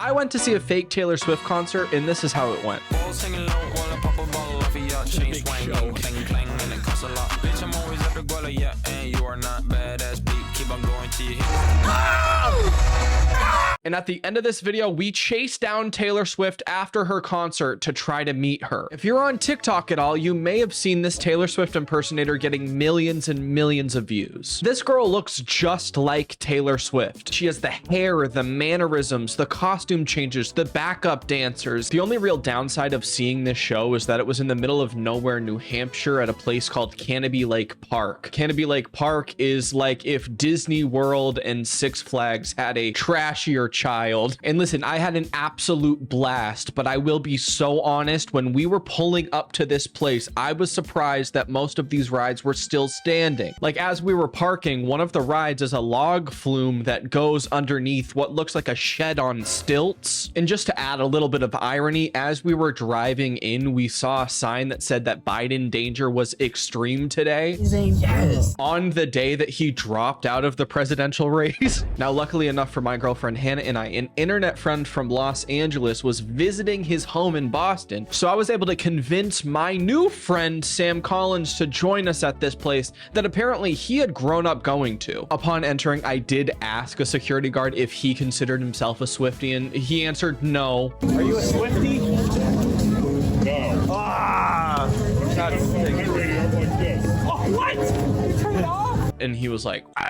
I went to see a fake Taylor Swift concert, and this is how it went. And at the end of this video, we chase down Taylor Swift after her concert to try to meet her. If you're on TikTok at all, you may have seen this Taylor Swift impersonator getting millions and millions of views. This girl looks just like Taylor Swift. She has the hair, the mannerisms, the costume changes, the backup dancers. The only real downside of seeing this show is that it was in the middle of nowhere, New Hampshire, at a place called Canobie Lake Park. Canobie Lake Park is like if Disney World and Six Flags had a trashier child. And listen, I had an absolute blast, but I will be so honest, when we were pulling up to this place, I was surprised that most of these rides were still standing. Like, as we were parking, one of the rides is a log flume that goes underneath what looks like a shed on stilts. And just to add a little bit of irony, as we were driving in, we saw a sign that said that Biden danger was extreme today. Yes. On the day that he dropped out of the presidential race. Now, luckily enough for my girlfriend Hannah and I, an internet friend from Los Angeles was visiting his home in Boston. So I was able to convince my new friend Sam Collins to join us at this place that apparently he had grown up going to. Upon entering, I did ask a security guard if he considered himself a Swiftie, and he answered no. Are you a Swiftie? No. Ah! That's oh, what? Turn it off? And he was like, ah.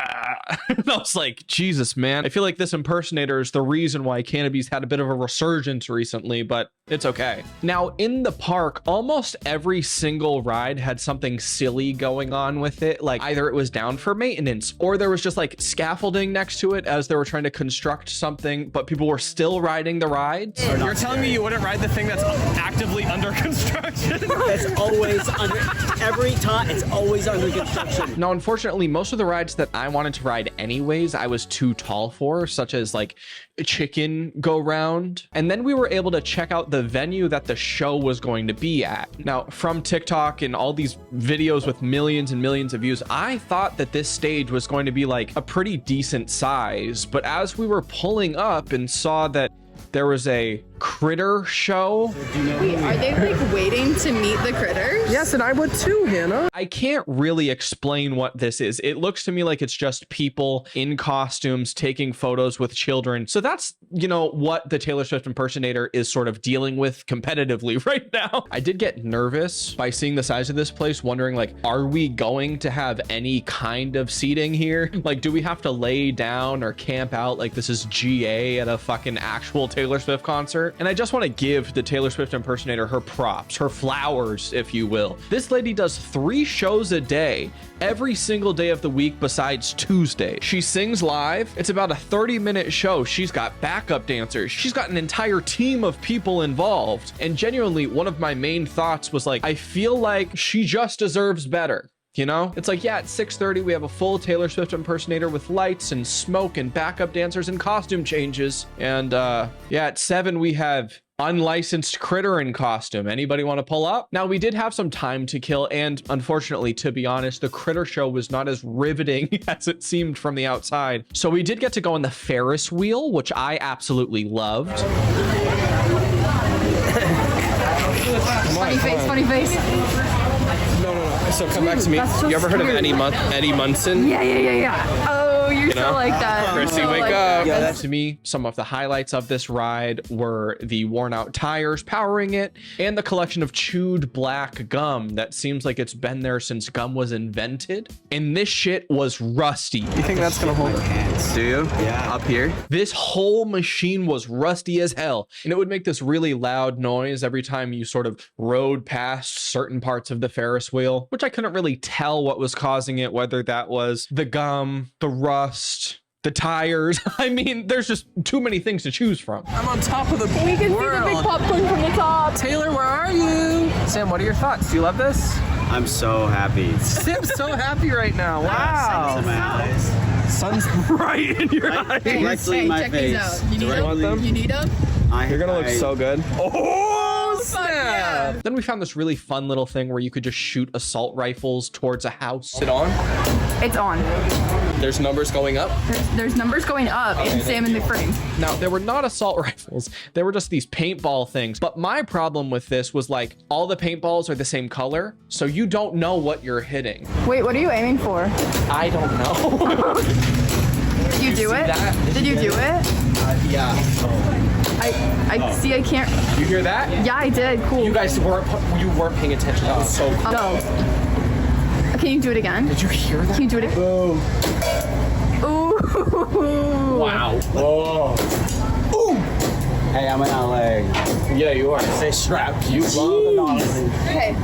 And I was like, Jesus, man. I feel like this impersonator is the reason why Canobie's had a bit of a resurgence recently, but it's okay. Now, in the park, almost every single ride had something silly going on with it. Like, either it was down for maintenance, or there was just like scaffolding next to it as they were trying to construct something, but people were still riding the rides. You're telling me you wouldn't ride the thing that's actively under construction? It's always under, every time, it's always under construction. Now, unfortunately, most of the rides that I wanted to ride anyways, I was too tall for, such as like a chicken go round. And then we were able to check out the venue that the show was going to be at. Now, from TikTok and all these videos with millions and millions of views, I thought that this stage was going to be like a pretty decent size. But as we were pulling up and saw that there was a critter show. Wait, are they like waiting to meet the critters? Yes, and I would too, Hannah. I can't really explain what this is. It looks to me like it's just people in costumes taking photos with children. So that's, you know, what the Taylor Swift impersonator is sort of dealing with competitively right now. I did get nervous by seeing the size of this place, wondering like, are we going to have any kind of seating here? Like, do we have to lay down or camp out like this is GA at a fucking actual Taylor Swift concert? And I just want to give the Taylor Swift impersonator her props, her flowers, if you will. This lady does 3 shows a day, every single day of the week besides Tuesday. She sings live. It's about a 30-minute show. She's got backup dancers. She's got an entire team of people involved. And genuinely, one of my main thoughts was like, I feel like she just deserves better. You know, it's like, yeah, at 6:30 we have a full Taylor Swift impersonator with lights and smoke and backup dancers and costume changes. And yeah, at 7 we have unlicensed critter in costume. Anybody want to pull up? Now, we did have some time to kill, and unfortunately, to be honest, the critter show was not as riveting as it seemed from the outside. So we did get to go on the Ferris wheel, which I absolutely loved. Funny face, funny face. So come back to me. You ever heard of Eddie Munson? Yeah. Oh, you're so like that. Chrissy, So wake like up. that. To me, some of the highlights of this ride were the worn out tires powering it and the collection of chewed black gum that seems like it's been there since gum was invented. And this shit was rusty. You think that's gonna hold it? Do you? Yeah. Up here? This whole machine was rusty as hell, and it would make this really loud noise every time you sort of rode past certain parts of the Ferris wheel, which I couldn't really tell what was causing it, whether that was the gum, the rust, the tires. I mean, there's just too many things to choose from. I'm on top of the We can see the big popcorn from the top. Taylor, where are you? Sam, what are your thoughts? Do you love this? I'm so happy. Sam's so happy right now. Wow. Sun's in my eyes. Sun's right in your eyes. Directly in my check face. these out. You need want them? them? You need them? You're gonna look so good. Oh, snap. Then we found this really fun little thing where you could just shoot assault rifles towards a house. Is it on? It's on. There's numbers going up. There's numbers going up in Sam in the frame. Now, they were not assault rifles. They were just these paintball things. But my problem with this was like all the paintballs are the same color, so you don't know what you're hitting. Wait, what are you aiming for? I don't know. Did you do it? Did you do it? Yeah. I see. I can't. You hear that? Yeah, I did. Cool. You guys weren't paying attention. That was so cool. Oh. Can you do it again? Did you hear that? Can you do it again? Boom. Ooh. Wow. Oh. Ooh. Hey, I'm in LA. Yeah, you are. Stay strapped. You love the Doolittle. Okay.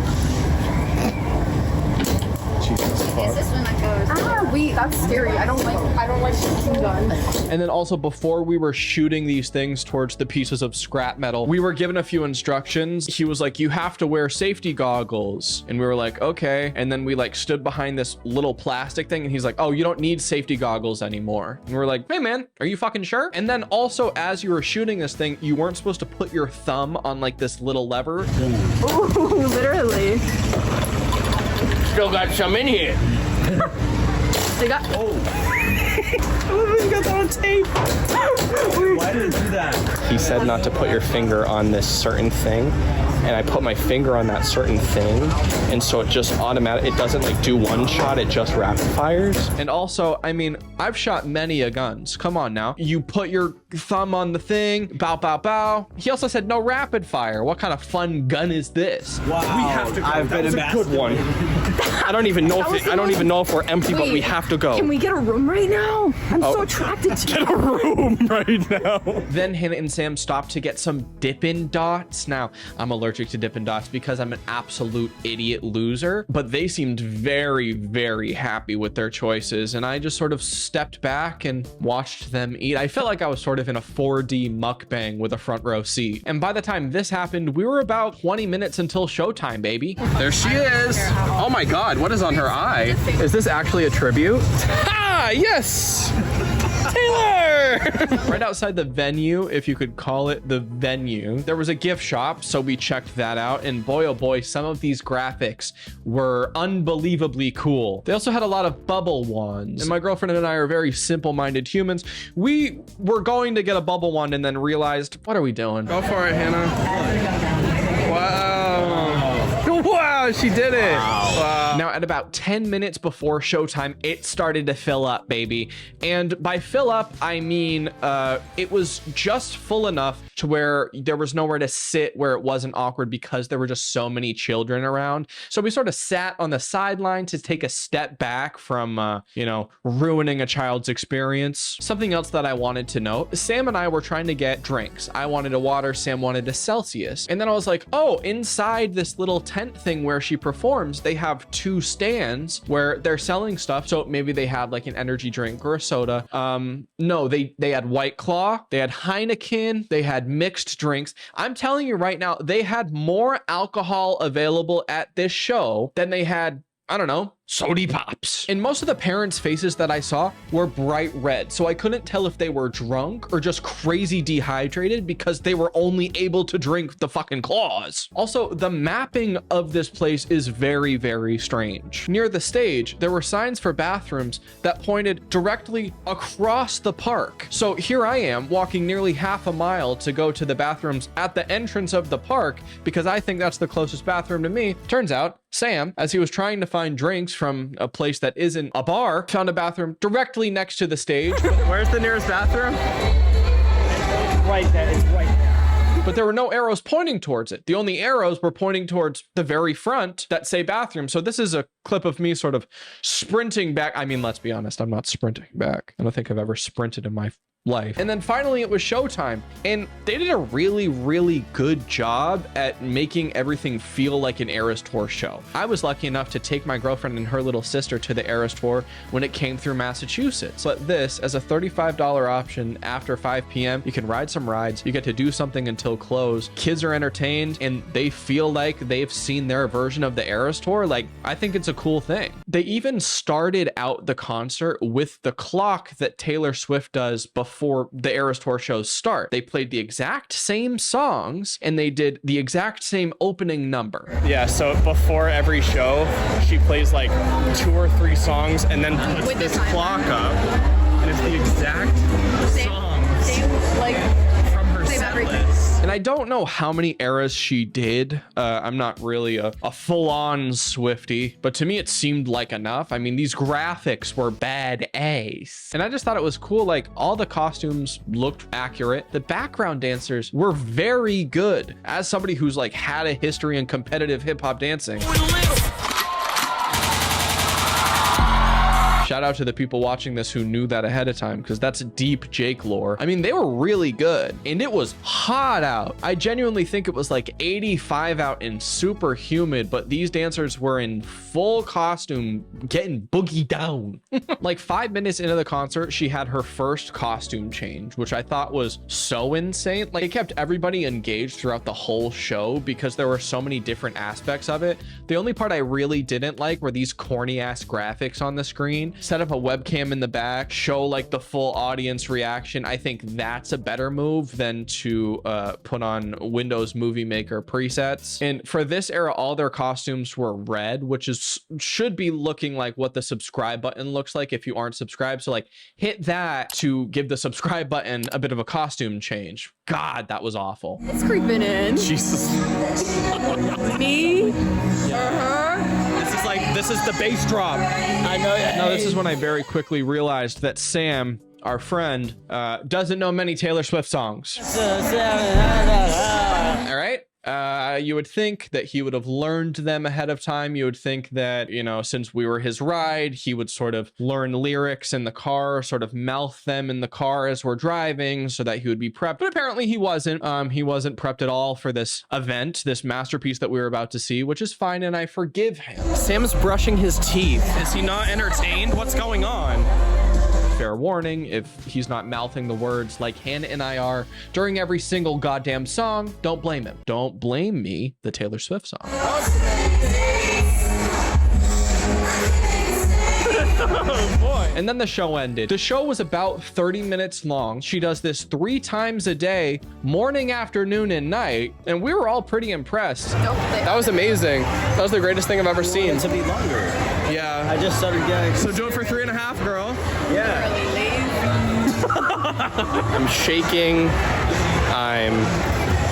Jesus fuck. This one that goes. Ah, wait, that's scary. I don't like shooting guns. And then also before we were shooting these things towards the pieces of scrap metal, we were given a few instructions. He was like, you have to wear safety goggles. And we were like, okay. And then we like stood behind this little plastic thing and he's like, oh, you don't need safety goggles anymore. And we're like, hey man, are you fucking sure? And then also as you were shooting this thing, you weren't supposed to put your thumb on like this little lever. Ooh, literally. Still got some in here. They got. You got that on tape. Why did it do that? He said not to put your finger on this certain thing, and I put my finger on that certain thing, and so it just it doesn't like do one shot, it just rapid fires. And also, I mean, I've shot many a guns. Come on now. You put your thumb on the thing, bow, bow, bow. He also said no rapid fire. What kind of fun gun is this? Wow. We have to go. I've been That's a good one. I don't even know if we're empty, but we have to go. Can we get a room right now? I'm so attracted to Get a room right now. Then Hannah and Sam stopped to get some Dippin' Dots. Now, I'm allergic to Dippin' Dots because I'm an absolute idiot loser, but they seemed very, very happy with their choices. And I just sort of stepped back and watched them eat. I felt like I was sort of in a 4D mukbang with a front row seat. And by the time this happened, we were about 20 minutes until showtime, baby. There she is. Oh my God, what is on her eye? Is this actually a tribute? Ah, yes. Taylor! Right outside the venue, if you could call it the venue, there was a gift shop, so we checked that out, and boy oh boy, some of these graphics were unbelievably cool. They also had a lot of bubble wands, and my girlfriend and I are very simple-minded humans. We were going to get a bubble wand and then realized, what are we doing? Go for it, Hannah. Wow. Wow, she did it. Wow. Now, at about 10 minutes before showtime, it started to fill up, baby. And by fill up, I mean, it was just full enough to where there was nowhere to sit where it wasn't awkward because there were just so many children around. So we sort of sat on the sideline to take a step back from, ruining a child's experience. Something else that I wanted to note, Sam and I were trying to get drinks. I wanted a water, Sam wanted a Celsius. And then I was like, oh, inside this little tent thing where she performs, they have 2 stands where they're selling stuff. So maybe they had like an energy drink or a soda. No, they had White Claw, they had Heineken, they had mixed drinks. I'm telling you right now, they had more alcohol available at this show than they had, I don't know, sody pops. And most of the parents' faces that I saw were bright red, so I couldn't tell if they were drunk or just crazy dehydrated because they were only able to drink the fucking claws. Also, the mapping of this place is very, very strange. Near the stage, there were signs for bathrooms that pointed directly across the park. So here I am walking nearly half a mile to go to the bathrooms at the entrance of the park because I think that's the closest bathroom to me. Turns out, Sam, as he was trying to find drinks from a place that isn't a bar, found a bathroom directly next to the stage. Where's the nearest bathroom? Right there. It's right there. But there were no arrows pointing towards it. The only arrows were pointing towards the very front that say bathroom. So this is a clip of me sort of sprinting back. I mean, let's be honest, I'm not sprinting back. I don't think I've ever sprinted in my life. And then finally it was showtime, and they did a really, really good job at making everything feel like an Eras Tour show. I was lucky enough to take my girlfriend and her little sister to the Eras Tour when it came through Massachusetts. But this, as a $35 option after 5 p.m., you can ride some rides, you get to do something until close. Kids are entertained and they feel like they've seen their version of the Eras Tour. Like, I think it's a cool thing. They even started out the concert with the clock that Taylor Swift does before the Eras Tour shows start. They played the exact same songs and they did the exact same opening number. Yeah, so before every show, she plays like 2 or 3 songs and then puts With the this timer. clock up, and it's the exact songs Like, from her same set everything. list. And I don't know how many eras she did. I'm not really a full-on Swiftie, but to me it seemed like enough. I mean, these graphics were bad ace. And I just thought it was cool. Like, all the costumes looked accurate. The background dancers were very good. As somebody who's like had a history in competitive hip hop dancing. Shout out to the people watching this who knew that ahead of time, because that's deep Jake lore. I mean, they were really good and it was hot out. I genuinely think it was like 85 out and super humid, but these dancers were in full costume getting boogie down. Like 5 minutes into the concert, she had her first costume change, which I thought was so insane. Like, it kept everybody engaged throughout the whole show because there were so many different aspects of it. The only part I really didn't like were these corny ass graphics on the screen. Set up a webcam in the back, show like the full audience reaction. I think that's a better move than to put on Windows Movie Maker presets. And for this era, all their costumes were red, which should be looking like what the subscribe button looks like if you aren't subscribed. So like, hit that to give the subscribe button a bit of a costume change. God, that was awful. It's creeping in. Jesus. Me? This is the bass drop. I know. Now, this is when I very quickly realized that Sam, our friend, doesn't know many Taylor Swift songs. All right. You would think that he would have learned them ahead of time. You would think that, you know, since we were his ride, he would sort of learn lyrics in the car, sort of mouth them in the car as we're driving so that he would be prepped. But apparently he wasn't. He wasn't prepped at all for this event, this masterpiece that we were about to see, which is fine, and I forgive him. Sam's brushing his teeth. Is he not entertained? What's going on? Fair warning, if he's not mouthing the words like Hannah and I are during every single goddamn song, don't blame him. Don't blame me, the Taylor Swift song. Oh boy. And then the show ended. The show was about 30 minutes long. She does this 3 times a day, morning, afternoon, and night, and we were all pretty impressed. That was amazing. That was the greatest thing I've ever seen. To be longer. Yeah. I just started getting. So do it for 3.5, girl. Yeah. I'm shaking.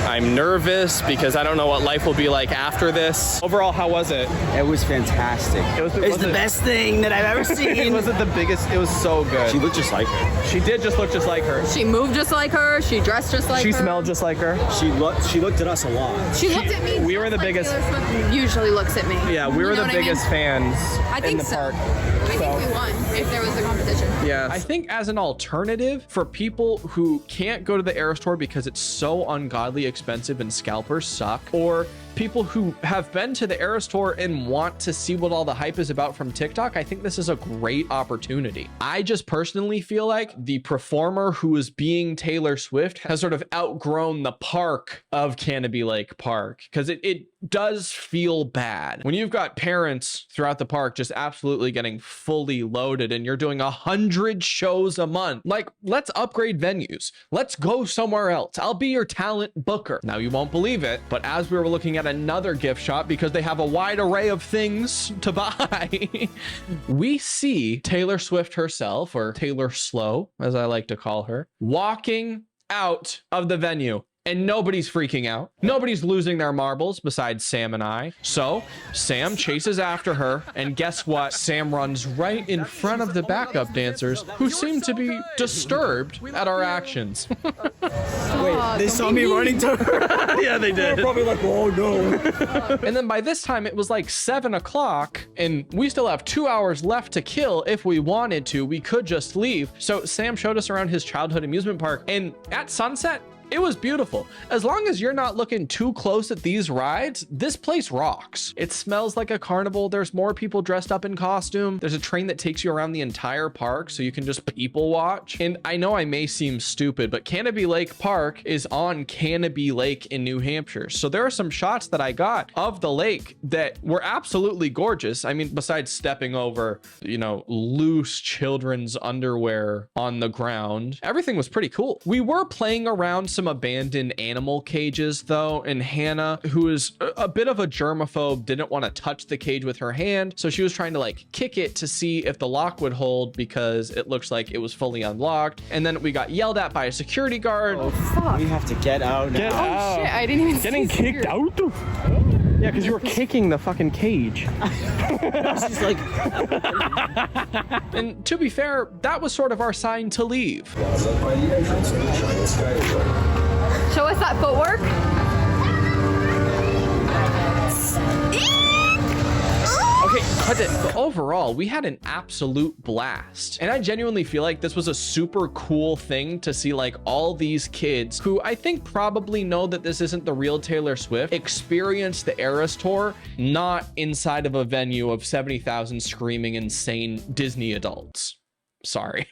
I'm nervous because I don't know what life will be like after this. Overall, how was it? It was fantastic. It's the best thing that I've ever seen. Was it the biggest? It was so good. She looked just like her. She did just look just like her. She moved just like her. She dressed just like her. She smelled just like her. She looked at us a lot. She looked at me. We were just the like biggest- Taylor Swift usually looks at me. Yeah, we were You know the what I mean? biggest fans I think in the so. park. I think we won if there was a competition. Yeah. I think as an alternative for people who can't go to the Eras Tour because it's so ungodly expensive and scalpers suck, or people who have been to the Eras Tour and want to see what all the hype is about from TikTok, I think this is a great opportunity. I just personally feel like the performer who is being Taylor Swift has sort of outgrown the park of Canopy Lake Park, because it does feel bad when you've got parents throughout the park just absolutely getting fully loaded and you're doing 100 shows a month. Like, let's upgrade venues. Let's go somewhere else. I'll be your talent booker. Now, you won't believe it, but as we were looking at another gift shop, because they have a wide array of things to buy, we see Taylor Swift herself, or Taylor Slow, as I like to call her, walking out of the venue. And nobody's freaking out. Nobody's losing their marbles besides Sam and I. So Sam chases after her, and guess what? Sam runs right in front of the backup dancers, who seem to be disturbed at our actions. Wait, they saw me running to her. Yeah, they did. Probably like, oh no. And then by this time it was like 7 o'clock, and we still have 2 hours left to kill. If we wanted to, we could just leave. So Sam showed us around his childhood amusement park, and at sunset, It was beautiful. As long as you're not looking too close at these rides, this place rocks. It smells like a carnival. There's more people dressed up in costume. There's a train that takes you around the entire park so you can just people watch. And I know I may seem stupid, but Canopy Lake Park is on Canopy Lake in New Hampshire. So there are some shots that I got of the lake that were absolutely gorgeous. I mean, besides stepping over, you know, loose children's underwear on the ground, everything was pretty cool. We were playing around some abandoned animal cages though, and Hannah, who is a bit of a germaphobe, didn't want to touch the cage with her hand. So she was trying to like kick it to see if the lock would hold because it looks like it was fully unlocked. And then we got yelled at by a security guard. Oh, fuck. We have to get out now. Get out. Shit, I didn't even Getting see kicked out? Yeah, because you were kicking the fucking cage. She's like, And to be fair, that was sort of our sign to leave. Show us that footwork. Okay, cut it. But overall, we had an absolute blast. And I genuinely feel like this was a super cool thing to see, like, all these kids who I think probably know that this isn't the real Taylor Swift experience the Eras Tour, not inside of a venue of 70,000 screaming insane Disney adults. Sorry.